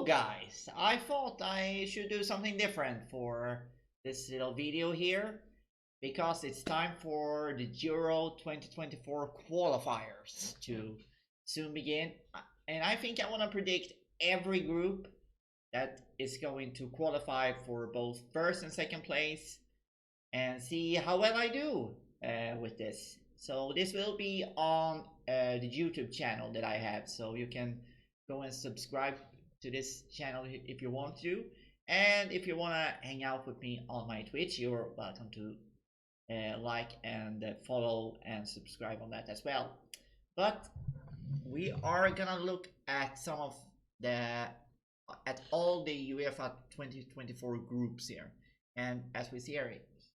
Hello guys, I thought I should do something different for this little video here because it's time for the Euro 2024 qualifiers to soon begin, and I think I want to predict every group that is going to qualify for both first and second place and see how well I do with this. So this will be on the YouTube channel that I have, so you can go and subscribe to this channel if you want to, and if you want to hang out with me on my Twitch, you're welcome to like and follow and subscribe on that as well. But we are gonna look at some of the all the UEFA 2024 groups here, and as we see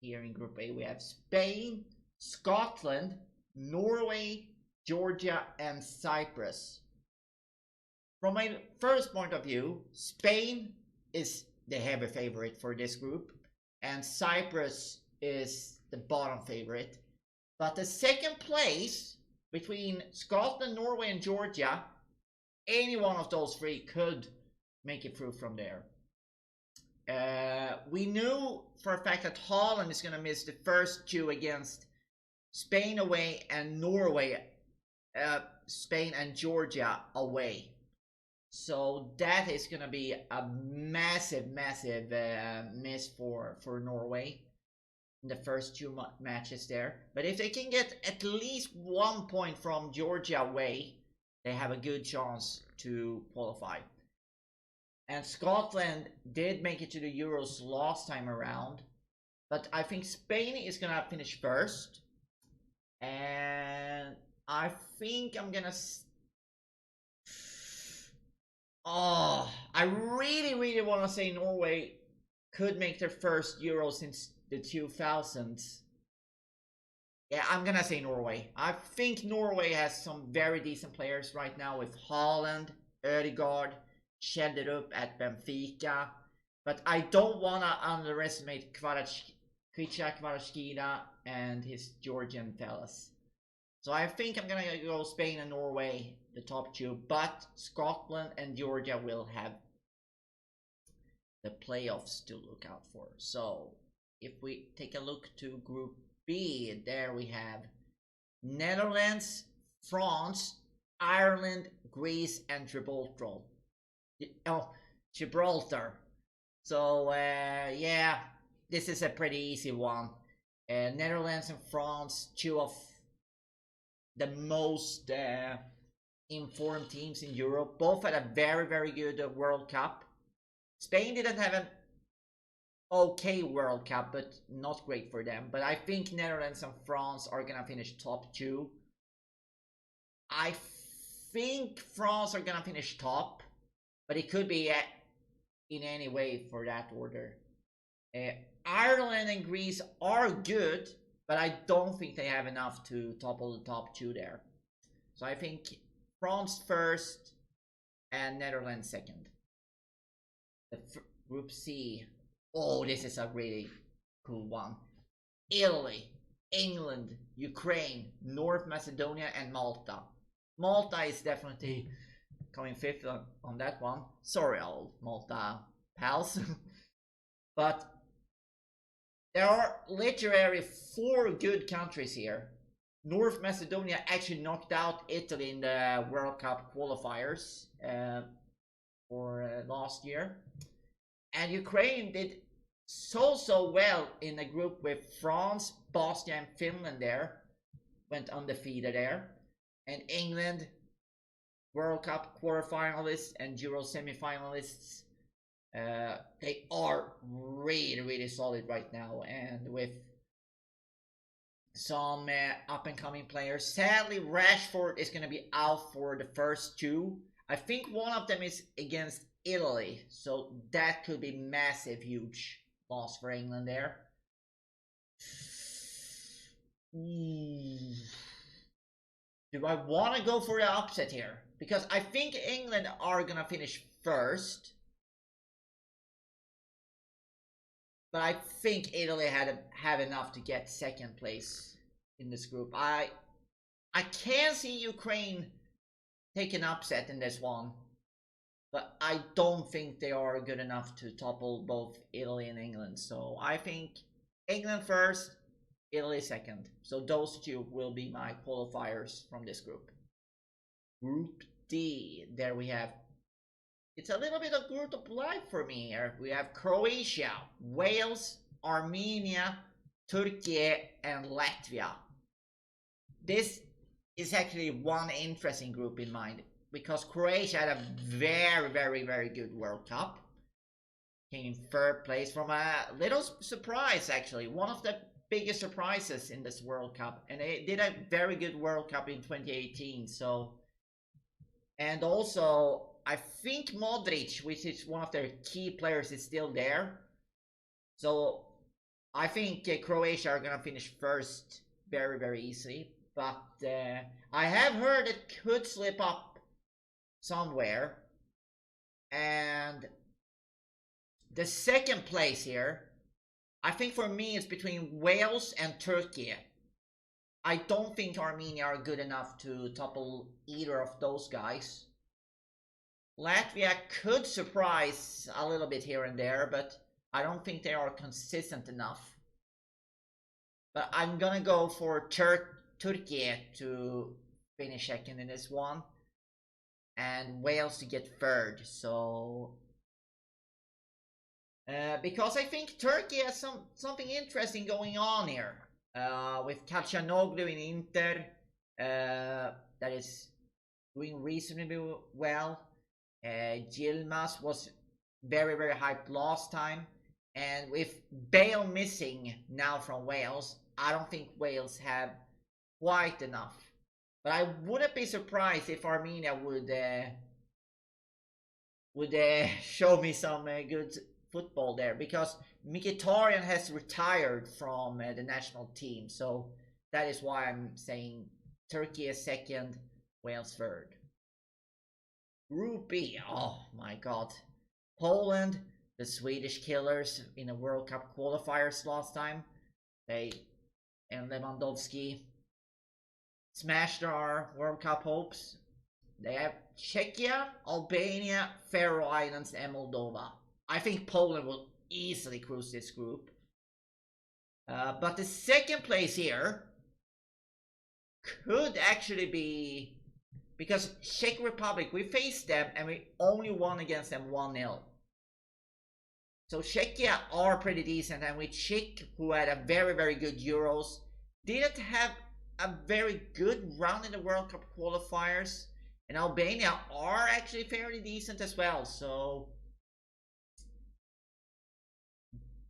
here in Group A, we have Spain, Scotland, Norway, Georgia, and Cyprus. From my first point of view, Spain is the heavy favorite for this group, and Cyprus is the bottom favorite. But the second place between Scotland, Norway, and Georgia, any one of those three could make it through from there. We knew for a fact that Holland is going to miss the first two against Spain away and Norway, Spain and Georgia away. So that is going to be a massive miss for Norway in the first two matches there. But if they can get at least 1 point from Georgia away, they have a good chance to qualify. And Scotland did make it to the Euros last time around, but I think Spain is going to finish first. And I think I'm going to... I really want to say Norway could make their first Euro since the 2000s. Yeah, I'm gonna say Norway. I think Norway has some very decent players right now with Haaland, Ødegaard, Schjelderup at Benfica. But I don't want to underestimate Kvaratskhelia and his Georgian fellas. So I think I'm gonna go Spain and Norway, the top two, but Scotland and Georgia will have the playoffs to look out for. So if we take a look to Group B, there we have Netherlands, France, Ireland, Greece, and Gibraltar. Oh, Gibraltar. So yeah, this is a pretty easy one. Netherlands and France, two of the most informed teams in Europe. Both had a very good World Cup. Spain didn't have an okay World Cup, but not great for them. But I think Netherlands and France are gonna finish top two. I think France are gonna finish top, but it could be in any way for that order. Ireland and Greece are good, but I don't think they have enough to topple the top two there. So I think France first and Netherlands second. The Group C. Oh, this is a really cool one. Italy, England, Ukraine, North Macedonia, and Malta. Malta is definitely coming fifth on that one. Sorry, old Malta pals. But there are literally 4 good countries here. North Macedonia actually knocked out Italy in the World Cup qualifiers for last year. And Ukraine did so well in a group with France, Bosnia, and Finland there. Went undefeated there. And England, World Cup quarterfinalists and Euro semi-finalists. They are really solid right now, and with some up-and-coming players. Sadly, Rashford is going to be out for the first two. I think one of them is against Italy, so that could be massive, huge loss for England there. Do I want to go for the upset here? Because I think England are going to finish first. But I think Italy had enough to get second place in this group. I can see Ukraine take an upset in this one. But I don't think they are good enough to topple both Italy and England. So I think England first, Italy second. So those two will be my qualifiers from this group. Group D, there we have. It's a little bit of group of life for me here. We have Croatia, Wales, Armenia, Turkey, and Latvia. This is actually one interesting group in mind because Croatia had a very good World Cup. Came in third place from a little surprise, actually. One of the biggest surprises in this World Cup. And they did a very good World Cup in 2018. So, and also, I think Modric, which is one of their key players, is still there. So, I think Croatia are going to finish first very easily. But I have heard it could slip up somewhere. And the second place here, I think for me it's between Wales and Turkey. I don't think Armenia are good enough to topple either of those guys. Latvia could surprise a little bit here and there, but I don't think they are consistent enough. But I'm gonna go for Turkey to finish second in this one, and Wales to get third. So because I think Turkey has something interesting going on here with Calhanoglu in Inter that is doing reasonably well. Yilmaz was very hyped last time, and with Bale missing now from Wales, I don't think Wales have quite enough. But I wouldn't be surprised if Armenia would show me some good football there, because Mkhitaryan has retired from the national team. So that is why I'm saying Turkey is second, Wales third. Group B, oh my god. Poland, the Swedish killers in the World Cup qualifiers last time. They and Lewandowski smashed our World Cup hopes. They have Czechia, Albania, Faroe Islands, and Moldova. I think Poland will easily cruise this group. But the second place here could actually be, because Czech Republic, we faced them and we only won against them 1-0. So Czechia are pretty decent, and with Czech, who had a very good Euros, didn't have a very good run in the World Cup qualifiers. And Albania are actually fairly decent as well, so...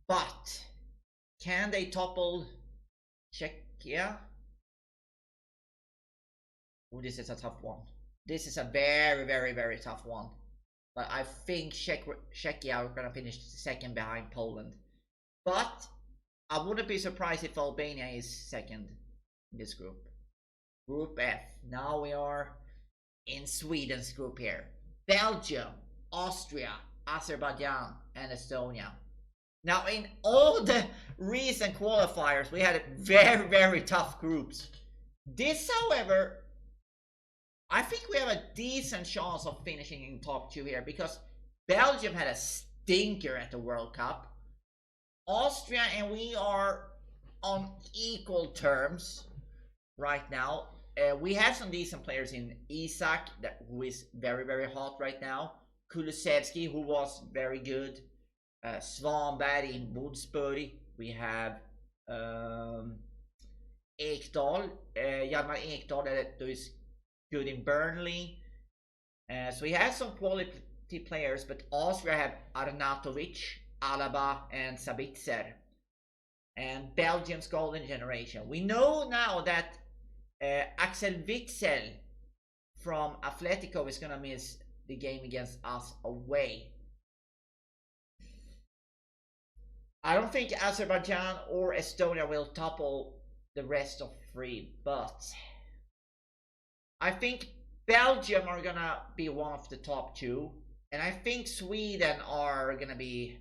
But, can they topple Czechia? Oh, this is a tough one. This is a very tough one. But I think Czechia are going to finish second behind Poland. But, I wouldn't be surprised if Albania is second in this group. Group F. Now we are in Sweden's group here. Belgium, Austria, Azerbaijan, and Estonia. Now, in all the recent qualifiers, we had very tough groups. This, however, I think we have a decent chance of finishing in top two here, because Belgium had a stinker at the World Cup. Austria and we are on equal terms right now. We have some decent players in Isak, who is very hot right now. Kulusevski, who was very good. Svanberg in Wolfsburg. We have Ekdal, Hjalmar Ekdal, who is good in Burnley. So we have some quality players, but Austria have Arnautovic, Alaba, and Sabitzer. And Belgium's golden generation. We know now that Axel Witsel from Atletico is going to miss the game against us away. I don't think Azerbaijan or Estonia will topple the rest of three, but I think Belgium are going to be one of the top two, and I think Sweden are going to be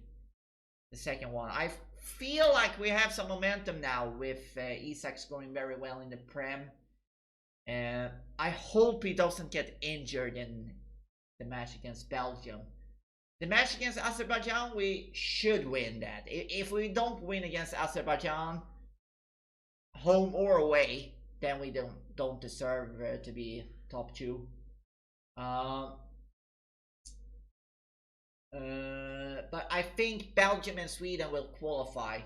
the second one. I feel like we have some momentum now with Isak scoring very well in the Prem. I hope he doesn't get injured in the match against Belgium. The match against Azerbaijan, we should win that. If we don't win against Azerbaijan, home or away, then we don't deserve to be top 2. But I think Belgium and Sweden will qualify.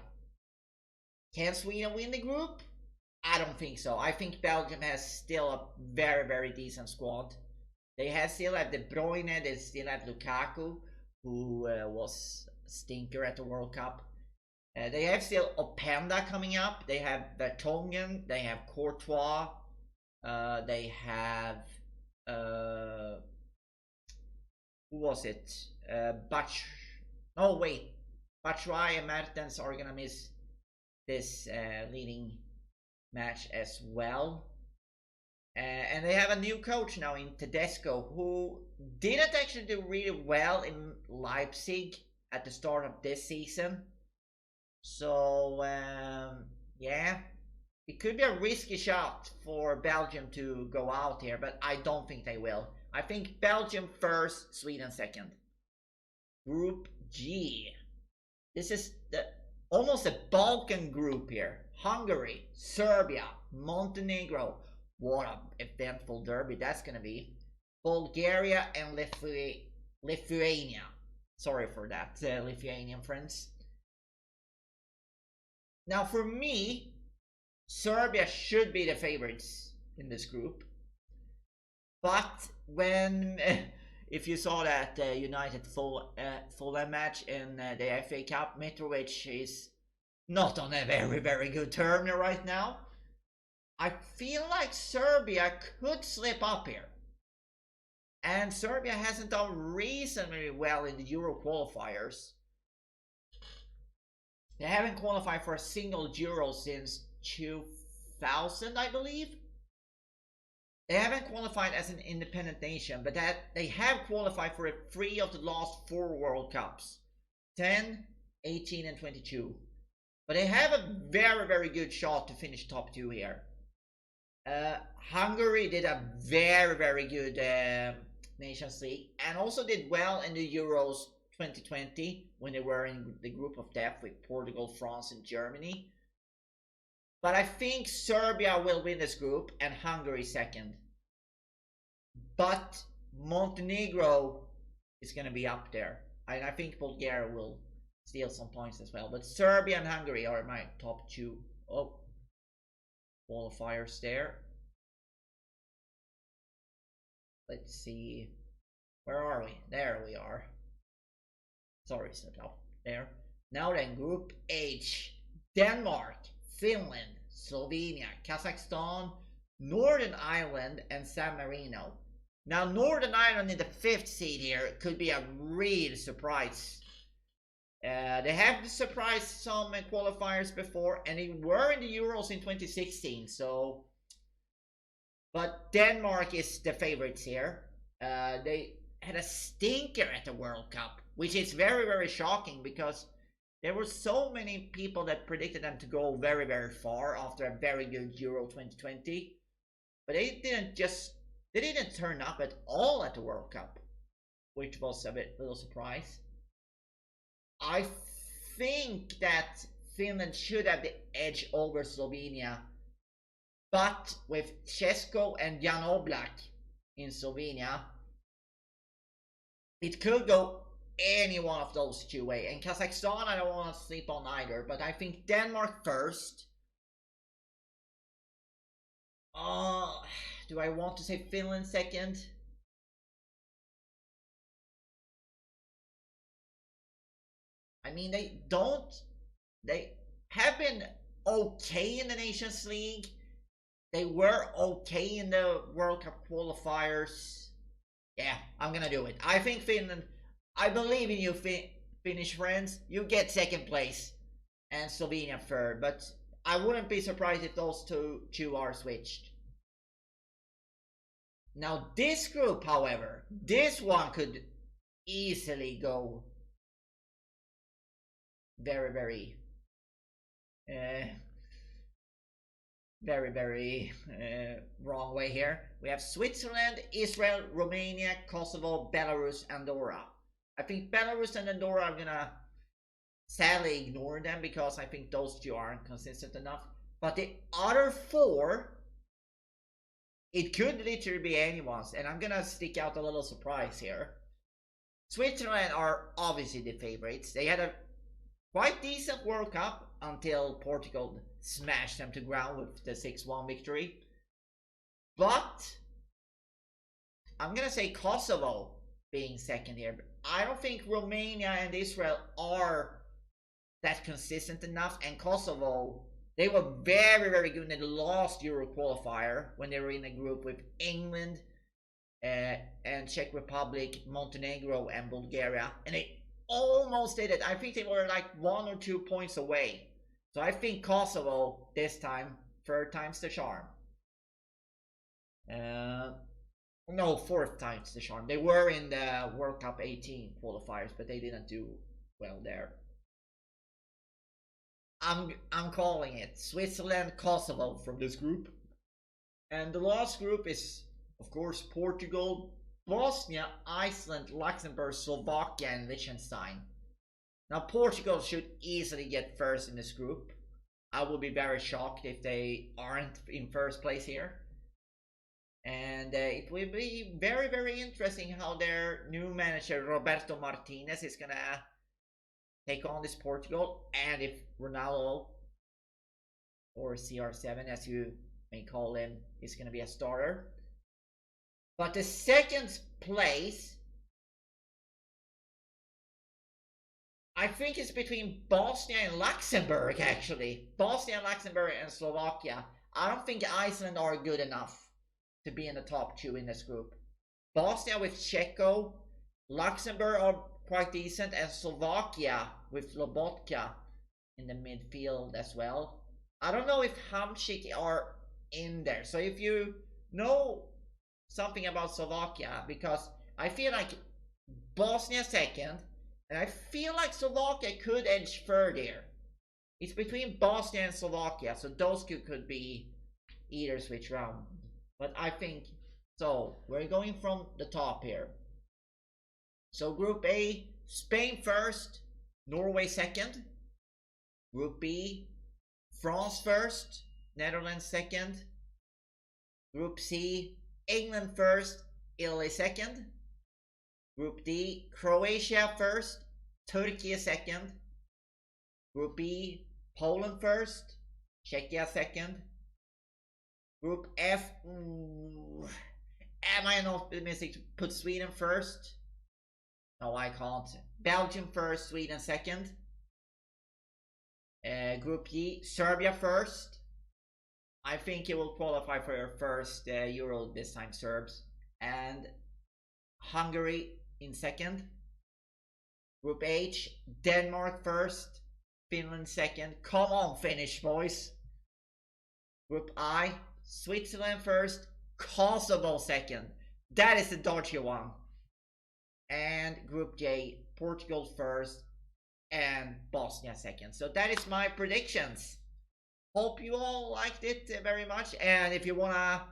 Can Sweden win the group? I don't think so. I think Belgium has still a very decent squad. They still have De Bruyne, they still have Lukaku, who was a stinker at the World Cup. They have still Openda coming up. They have Vertonghen. They have Courtois. They have who was it? Batshuayi and Mertens are gonna miss this leading match as well. And they have a new coach now in Tedesco, who didn't actually do really well in Leipzig at the start of this season. So yeah, it could be a risky shot for Belgium to go out here, but I don't think they will. I think Belgium first, Sweden second. Group G. This is almost a Balkan group here. Hungary, Serbia, Montenegro. What an eventful derby that's gonna be. Bulgaria and Lithuania. Sorry for that, Lithuanian friends. Now for me, Serbia should be the favorites in this group. But when, if you saw that United Fulham match in the FA Cup, Mitrovic is not on a very good term right now. I feel like Serbia could slip up here. And Serbia hasn't done reasonably well in the Euro qualifiers. They haven't qualified for a single Euro since 2000, I believe. They haven't qualified as an independent nation, but they have qualified for 3 of the last 4 World Cups. 10, 18 and 22. But they have a very good shot to finish top 2 here. Hungary did a very good Nations League and also did well in the Euros 2020 when they were in the group of death with Portugal, France and Germany. But I think Serbia will win this group and Hungary second. But Montenegro is going to be up there. And I think Bulgaria will steal some points as well. But Serbia and Hungary are my top 2. Oh, qualifiers there. Let's see. Where are we? There we are. Sorry, set up there. Now then, Group H. Denmark, Finland, Slovenia, Kazakhstan, Northern Ireland, and San Marino. Now, Northern Ireland in the 5th seed here could be a real surprise. They have surprised some qualifiers before, and they were in the Euros in 2016. So, but Denmark is the favorites here. They had a stinker at the World Cup, which is very shocking because there were so many people that predicted them to go very far after a very good Euro 2020. But they didn't turn up at all at the World Cup, which was a little surprise. I think that Finland should have the edge over Slovenia, but with Česko and Jan Oblak in Slovenia, it could go any one of those 2 ways. And Kazakhstan, I don't want to sleep on either, but I think Denmark first. Do I want to say Finland second? I mean, they have been okay in the Nations League. They were okay in the World Cup qualifiers. Yeah, I'm gonna do it. I think Finland, I believe in you, Finnish friends. You get second place and Slovenia third, but I wouldn't be surprised if those two are switched. Now this group, however, this one could easily go very wrong way here. We have Switzerland, Israel, Romania, Kosovo, Belarus, Andorra. I think Belarus and Andorra, I'm gonna sadly ignore them because I think those two aren't consistent enough. But the other four, it could literally be anyone's, and I'm gonna stick out a little surprise here. Switzerland are obviously the favorites. They had a quite decent World Cup until Portugal smashed them to ground with the 6-1 victory. But I'm gonna say Kosovo being second here. I don't think Romania and Israel are that consistent enough, and Kosovo, they were very, very good in the last Euro qualifier when they were in a group with England and Czech Republic, Montenegro, and Bulgaria, and they almost did it. I think they were like 1 or 2 points away. So I think Kosovo this time, third time's the charm. No, fourth time's the charm. They were in the World Cup 18 qualifiers, but they didn't do well there. I'm calling it Switzerland, Kosovo from this group. And the last group is, of course, Portugal, Bosnia, Iceland, Luxembourg, Slovakia, and Liechtenstein. Now, Portugal should easily get first in this group. I would be very shocked if they aren't in first place here. And it will be very, very interesting how their new manager, Roberto Martinez, is going to take on this Portugal, and if Ronaldo, or CR7 as you may call him, is going to be a starter. But the second place, I think it's between Bosnia and Luxembourg, actually. Bosnia, Luxembourg, and Slovakia. I don't think Iceland are good enough to be in the top two in this group. Bosnia with Checo, Luxembourg are quite decent, and Slovakia with Lobotka in the midfield as well. I don't know if Hamšík are in there. So if you know something about Slovakia, because I feel like Bosnia second, and I feel like Slovakia could edge third here. It's between Bosnia and Slovakia, so those two could be either switch round. But I think, so we're going from the top here. So Group A, Spain first, Norway second. Group B, France first, Netherlands second. Group C, England first, Italy second. Group D, Croatia first, Turkey second. Group B, Poland first, Czechia second. Group F, am I not optimistic to put Sweden first? No, I can't. Belgium first, Sweden second. Group G, Serbia first. I think it will qualify for your first Euro this time, Serbs. And Hungary in second. Group H, Denmark first, Finland second. Come on, Finnish boys. Group I, Switzerland first, Kosovo second. That is the dodgy one. And Group J, Portugal first, and Bosnia second. So that is my predictions. Hope you all liked it very much. And if you wanna,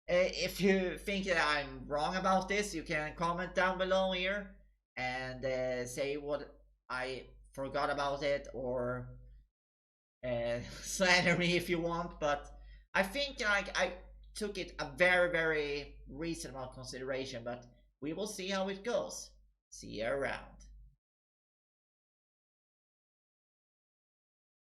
if you think that I'm wrong about this, you can comment down below here and say what I forgot about it, or slander me if you want. But I think like I took it a very, very reasonable consideration. But we will see how it goes. See you around.